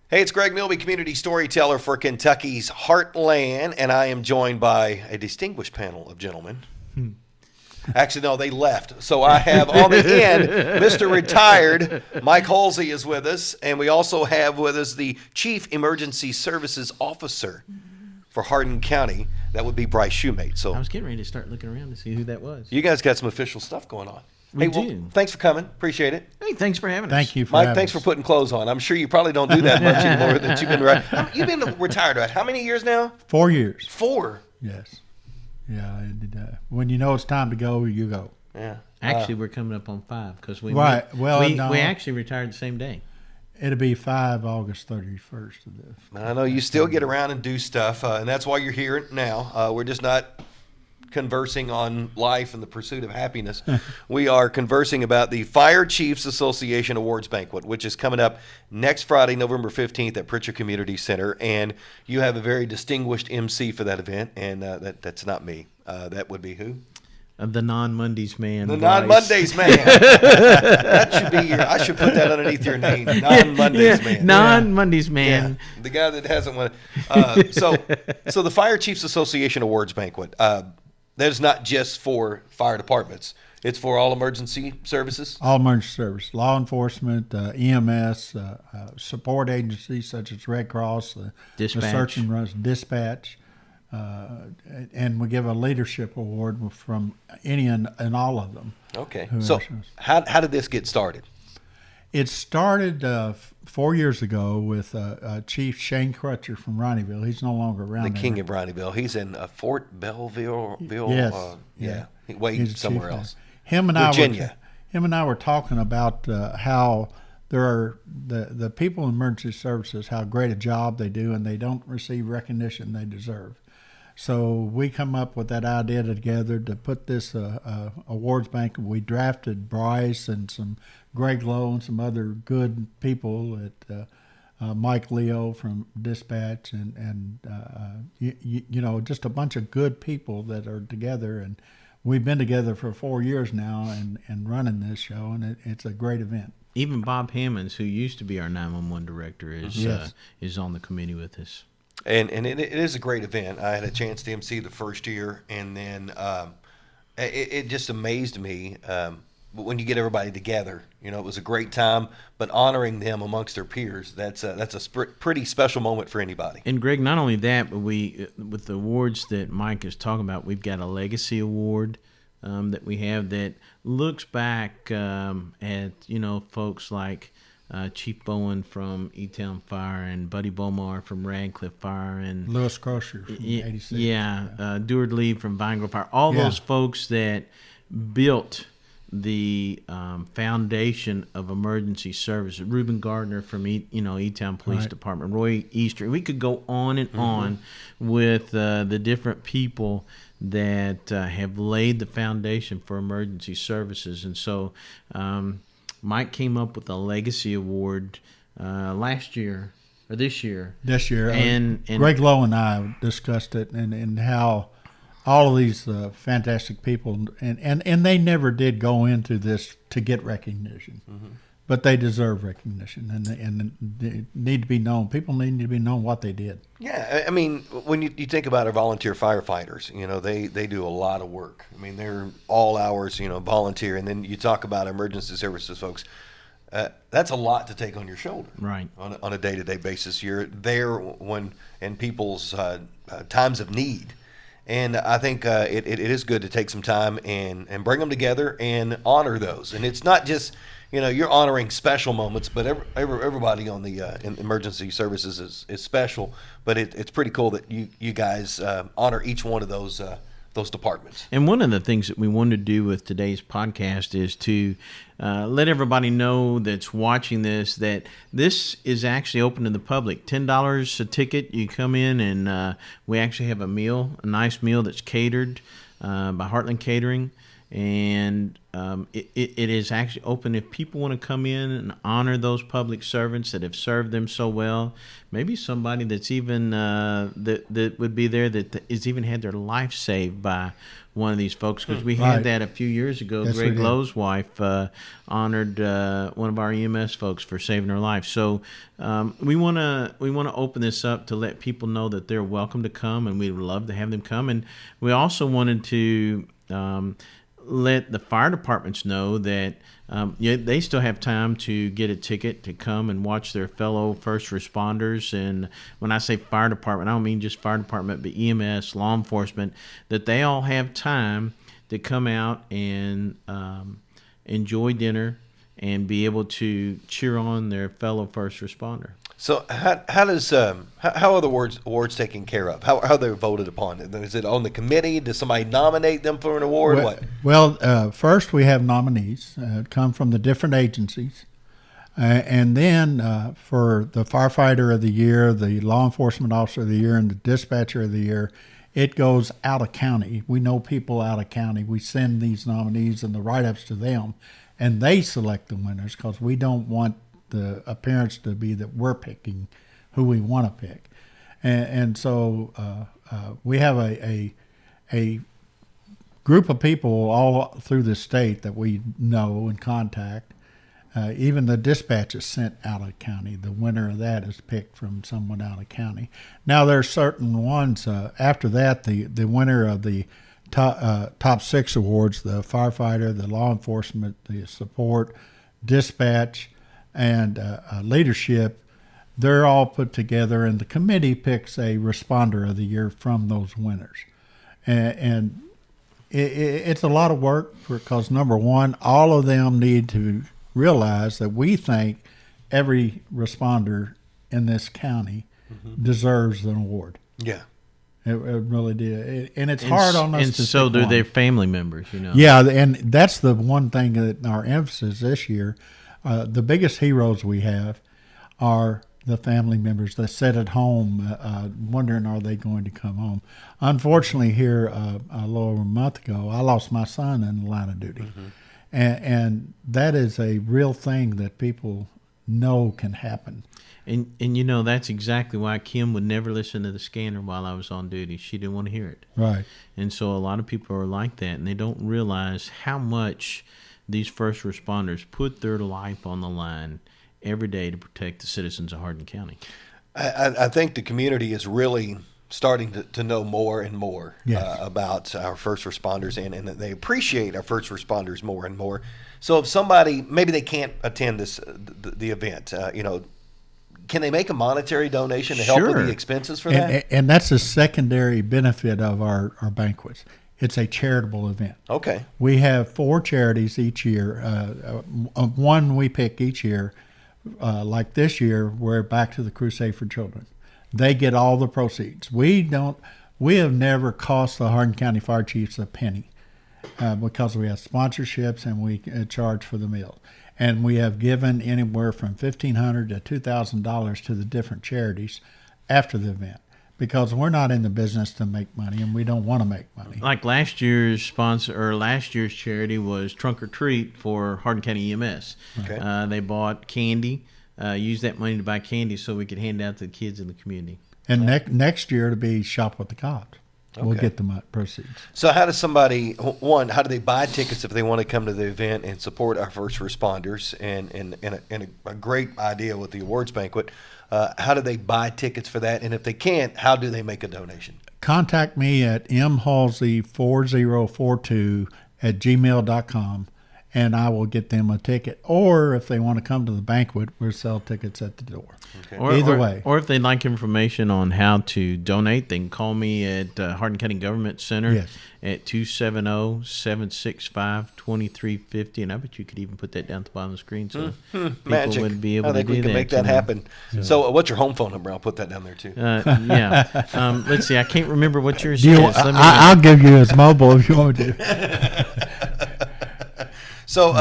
Hey, it's Greg Milby, community storyteller for Kentucky's Heartland, and I am joined by a distinguished panel of gentlemen. Actually, no, they left. So I have on the end, Mr. Retired Mike Hulsey is with us, and we also have with us the Chief Emergency Services Officer for Hardin County. That would be Bryce Shumate. So I was getting ready to start looking around to see who that was. you guys got some official stuff going on. We Well, do. thanks for coming. Appreciate it. Hey, thanks for having us. Thank you for Mike, having thanks us. for putting clothes on. I'm sure you probably don't do that much anymore that you've been retired, right? How many years now? 4 years. 4. Yes. Yeah. When you know it's time to go, you go. Yeah. Actually, we're coming up on 5 because we Right. Well, we no. actually retired the same day. It'll be 5 August 31st of this. I know you still get around and do stuff, and that's why you're here now. We're just not conversing on life and the pursuit of happiness. We are conversing about the Fire Chiefs Association Awards Banquet, which is coming up next Friday, November 15th at Pritchard Community Center. And you have a very distinguished MC for that event, and that's not me. That would be who? The non-Mondays man. The Bryce. non-Mondays man. That should be I should put that underneath your name. Non-Mondays man. Non-Mondays man. Yeah, the guy that hasn't won. So the Fire Chiefs Association Awards Banquet, that is not just for fire departments. It's for all emergency services. All emergency service, law enforcement, EMS, support agencies such as Red Cross, the Dispatch. search and rescue, dispatch, and we give a leadership award from any and all of them. Okay. Who So else? how did this get started? It started 4 years ago with Chief Shane Crutcher from Ronnieville. He's no longer around. The there. king of Ronnieville. He's in Fort Belville. Yes. Yeah. He's Wait, the somewhere chief else. Him and Virginia. I were talking about how there are the people in emergency services, how great a job they do, and they don't receive recognition they deserve. So we come up with that idea together to put this awards banquet. We drafted Bryce and some Greg Lowe and some other good people at Mike Leo from Dispatch and you know, just a bunch of good people that are together. And we've been together for 4 years now and running this show, and it's a great event. Even Bob Hammonds, who used to be our 911 director, is on the committee with us. And it is a great event. I had a chance to MC the first year, and then it just amazed me when you get everybody together. You know, it was a great time, but honoring them amongst their peers, that's a pretty special moment for anybody. And Greg, not only that, but we, with the awards that Mike is talking about, we've got a legacy award that we have that looks back at, you know, folks like Chief Bowen from E-Town Fire and Buddy Bomar from Radcliffe Fire and Lewis Crusher from 86. Deward Lee from Vinegrove Fire. All those folks that built the foundation of emergency services. Reuben Gardner from E-Town Police Department, Roy Easter. We could go on and on with the different people that have laid the foundation for emergency services. And so Mike came up with a legacy award last year or this year. This year, and Greg Lowe and I discussed it and how all of these fantastic people and they never did go into this to get recognition, but they deserve recognition and they need to be known. People need to be known what they did. Yeah, I mean, when you think about our volunteer firefighters, you know, they do a lot of work. I mean, they're all hours, you know, volunteer. And then you talk about emergency services folks. That's a lot to take on your shoulder, right? On a day-to-day basis, you're there when in people's times of need, and I think it is good to take some time and bring them together and honor those. And it's not just, you know, you're honoring special moments, but everybody on the in emergency services is special. But it's pretty cool that you guys honor each one of those departments. And one of the things that we wanted to do with today's podcast is to let everybody know that's watching this that this is actually open to the public. $10 a ticket. You come in and we actually have a nice meal that's catered by Heartland Catering. And it is actually open if people want to come in and honor those public servants that have served them so well. Maybe somebody that's even that would be there that has even had their life saved by one of these folks, because we had that a few years ago. Yes, Greg Lowe's wife honored one of our EMS folks for saving her life. So we want to open this up to let people know that they're welcome to come, and we'd love to have them come. And we also wanted to let the fire departments know that they still have time to get a ticket to come and watch their fellow first responders. And when I say fire department, I don't mean just fire department, but EMS, law enforcement, that they all have time to come out and enjoy dinner and be able to cheer on their fellow first responder. So how are the awards taken care of? How are they voted upon? Is it on the committee? Does somebody nominate them for an award? First we have nominees come from the different agencies, and then for the firefighter of the year, the law enforcement officer of the year, and the dispatcher of the year, it goes out of county. We know people out of county. We send these nominees and the write-ups to them, and they select the winners, because we don't want the appearance to be that we're picking who we want to pick. And so we have a group of people all through the state that we know and contact. Even the dispatch is sent out of county. The winner of that is picked from someone out of county. Now there are certain ones, after that, the winner of the top 6 awards, the firefighter, the law enforcement, the support, dispatch, and leadership, they're all put together, and the committee picks a responder of the year from those winners. And it's a lot of work, because number one, all of them need to realize that we think every responder in this county deserves an award. Yeah. It really did. And it's hard on us to pick. And so do one. their family members, Yeah, and that's the one thing that our emphasis this year. The biggest heroes we have are the family members that sit at home wondering, are they going to come home? Unfortunately, here a little over a month ago, I lost my son in the line of duty. And that is a real thing that people know can happen. And that's exactly why Kim would never listen to the scanner while I was on duty. She didn't want to hear it. Right. And so a lot of people are like that, and they don't realize how much these first responders put their life on the line every day to protect the citizens of Hardin County. I think the community is really starting to know more and more about our first responders, and that they appreciate our first responders more and more. So if somebody, maybe they can't attend the event, can they make a monetary donation to help with the expenses for that? And that's a secondary benefit of our banquets. It's a charitable event. Okay. We have 4 charities each year. One we pick each year. Like this year, we're Back to the Crusade for Children. They get all the proceeds. We have never cost the Hardin County Fire Chiefs a penny because we have sponsorships and we charge for the meal. And we have given anywhere from $1,500 to $2,000 to the different charities after the event, because we're not in the business to make money, and we don't want to make money. Like last year's charity was Trunk or Treat for Hardin County EMS. Okay. They bought candy, used that money to buy candy so we could hand out to the kids in the community. And next year to be Shop with the Cops. We'll get the proceeds. So how does somebody, how do they buy tickets if they want to come to the event and support our first responders? And a great idea with the awards banquet. How do they buy tickets for that? And if they can't, how do they make a donation? Contact me at mhalsey4042@gmail.com, and I will get them a ticket. Or if they want to come to the banquet, we'll sell tickets at the door. Okay. Either way. Or if they'd like information on how to donate, they can call me at Hardin County Government Center at 270-765-2350. And I bet you could even put that down at the bottom of the screen so people would be able to do that. I think we can make that happen. So what's your home phone number? I'll put that down there too. Let's see. I can't remember what yours is. I'll give you his mobile if you want me to. So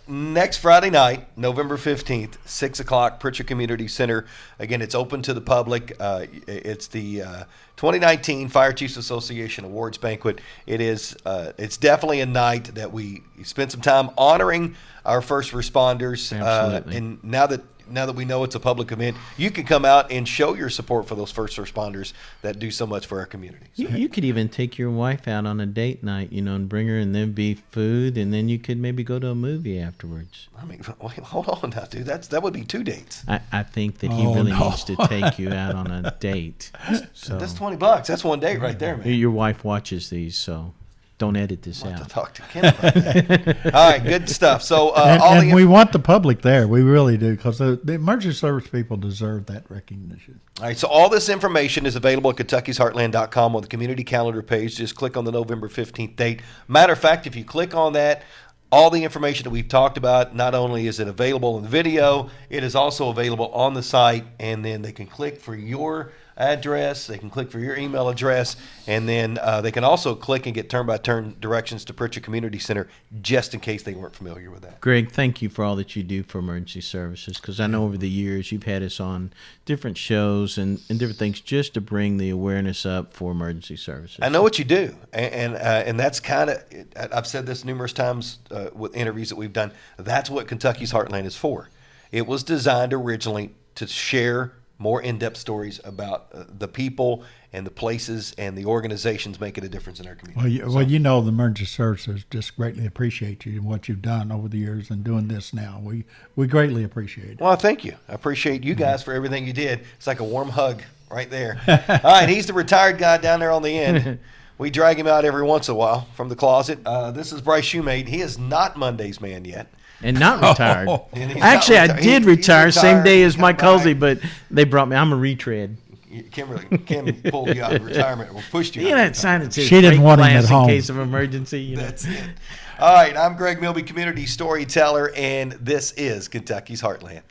next Friday night, November 15th, 6 o'clock, Pritchard Community Center. Again, it's open to the public. It's the 2019 Fire Chiefs Association Awards Banquet. It's definitely a night that we spend some time honoring our first responders. Absolutely. And now that we know it's a public event, you can come out and show your support for those first responders that do so much for our communities. You could even take your wife out on a date night, and bring her, and there'd be food, and then you could maybe go to a movie afterwards. I mean, wait, hold on now, dude. That would be 2 dates. I think that he really needs to take you out on a date. So That's $20. That's one date right there, man. your wife watches these, so don't edit this I'll have out. to talk to Ken about that. All right, good stuff. So and we want the public there. We really do, because the emergency service people deserve that recognition. All right, so all this information is available at Kentucky'sHeartland.com on the community calendar page. Just click on the November 15th date. Matter of fact, if you click on that, all the information that we've talked about, not only is it available in the video, it is also available on the site, and then they can click for your address, they can click for your email address, and then they can also click and get turn-by-turn directions to Pritchard Community Center, just in case they weren't familiar with that. Greg, thank you for all that you do for emergency services, because I know over the years you've had us on different shows and different things just to bring the awareness up for emergency services. I know what you do, and that's kind of, I've said this numerous times with interviews that we've done, that's what Kentucky's Heartland is for. It was designed originally to share more in-depth stories about the people and the places and the organizations making a difference in our community. Well, the emergency services just greatly appreciate you and what you've done over the years and doing this now. We greatly appreciate it. Well, thank you. I appreciate you guys for everything you did. It's like a warm hug right there. All right, he's the retired guy down there on the end. We drag him out every once in a while from the closet. This is Bryce Shumate. He is not Monday's man yet. And not retired. And he's Actually, not I did he's retire same retired. day as He's Mike come back. Hulsey, but they brought me. I'm a retread. Kim pulled you out of retirement or pushed you You out know of that sign that says She didn't "Break want him glass at home." in case of emergency. That's it. All right, I'm Greg Milby, community storyteller, and this is Kentucky's Heartland.